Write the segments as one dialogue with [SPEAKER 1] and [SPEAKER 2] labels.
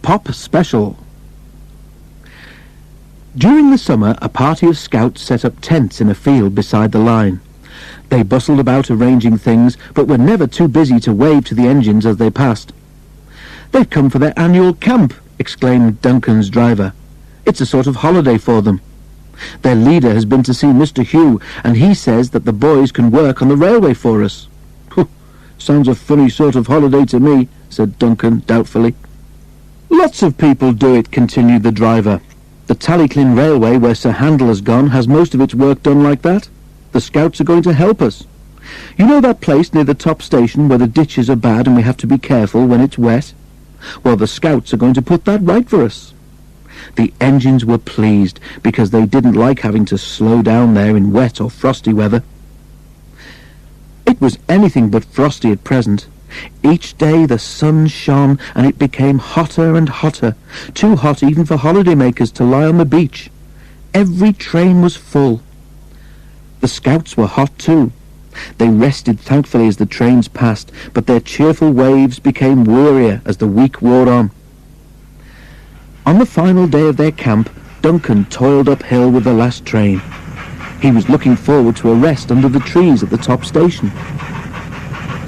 [SPEAKER 1] Pop Special. During the summer, a party of scouts set up tents in a field beside the line. They bustled about arranging things, but were never too busy to wave to the engines as they passed. "They've come for their annual camp," exclaimed Duncan's driver. "It's a sort of holiday for them. Their leader has been to see Mr. Hugh, and he says that the boys can work on the railway for us." "Sounds a funny sort of holiday to me," said Duncan doubtfully. "Lots of people do it," continued the driver. "The Tallyclin Railway, where Sir Handel has gone, has most of its work done like that. The scouts are going to help us. You know that place near the top station where the ditches are bad and we have to be careful when it's wet? Well, the scouts are going to put that right for us." The engines were pleased, because they didn't like having to slow down there in wet or frosty weather. It was anything but frosty at present. Each day the sun shone, and it became hotter and hotter, too hot even for holidaymakers to lie on the beach. Every train was full. The scouts were hot too. They rested thankfully as the trains passed, but their cheerful waves became wearier as the week wore on. On the final day of their camp, Duncan toiled uphill with the last train. He was looking forward to a rest under the trees at the top station.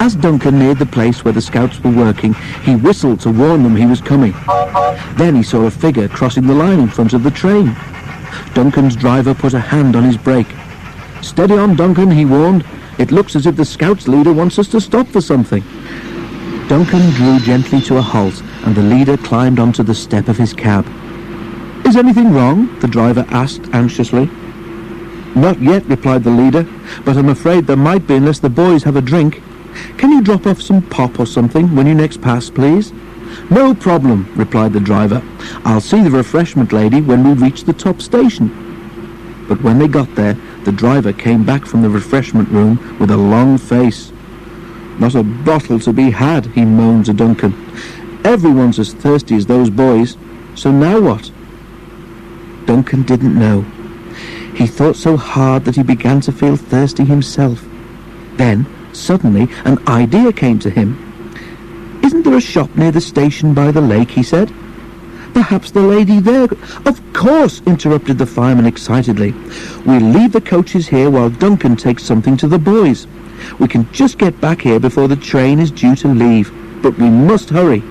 [SPEAKER 1] As Duncan neared the place where the scouts were working, he whistled to warn them he was coming. Then he saw a figure crossing the line in front of the train. Duncan's driver put a hand on his brake. "Steady on, Duncan," he warned. "It looks as if the scouts leader wants us to stop for something." Duncan drew gently to a halt, and the leader climbed onto the step of his cab. "Is anything wrong?" the driver asked anxiously. "Not yet," replied the leader, "but I'm afraid there might be unless the boys have a drink. Can you drop off some pop or something when you next pass, please?" "No problem," replied the driver. "I'll see the refreshment lady when we reach the top station." But when they got there, the driver came back from the refreshment room with a long face. "Not a bottle to be had," he moaned to Duncan. "Everyone's as thirsty as those boys. So now what?" Duncan didn't know. He thought so hard that he began to feel thirsty himself. Then, suddenly, an idea came to him. "Isn't there a shop near the station by the lake?" he said. "Perhaps the lady there—" "Of course," interrupted the fireman excitedly. "We'll leave the coaches here while Duncan takes something to the boys. We can just get back here before the train is due to leave, but we must hurry."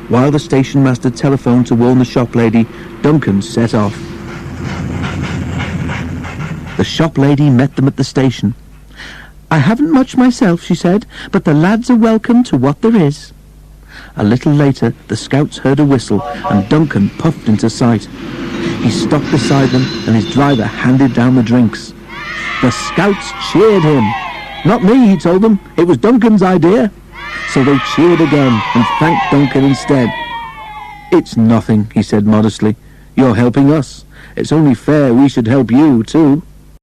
[SPEAKER 1] While the station master telephoned to warn the shop lady, Duncan set off. The shop lady met them at the station. "I haven't much myself," she said, "but the lads are welcome to what there is." A little later, the scouts heard a whistle, and Duncan puffed into sight. He stopped beside them, and his driver handed down the drinks. The scouts cheered him. "Not me," he told them. "It was Duncan's idea." So they cheered again, and thanked Duncan instead. "It's nothing," he said modestly. "You're helping us. It's only fair we should help you, too."